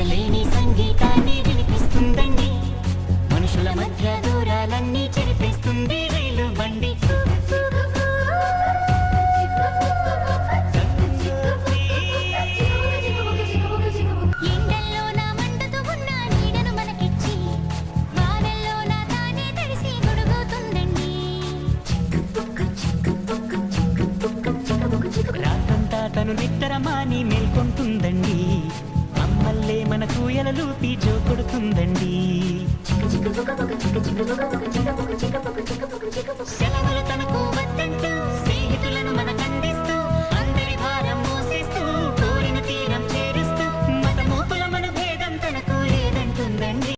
లేని సంగీతాన్ని వినిపిస్తుందండి, మనుషుల మధ్య దూరాలన్నీ చెరిపేస్తుంది రైలు బండి. ఎండల్లో నా మంటతో ఉన్న నీడను మనకిచ్చి, వానల్లో నా తానే తడిసి గొడుగుతుందండి. రాత్రంతా తను నిద్రమాని మేల్కొంటుందండి, మమ్మల్లే మన కూయలలూపి జో కొడుతుందండి.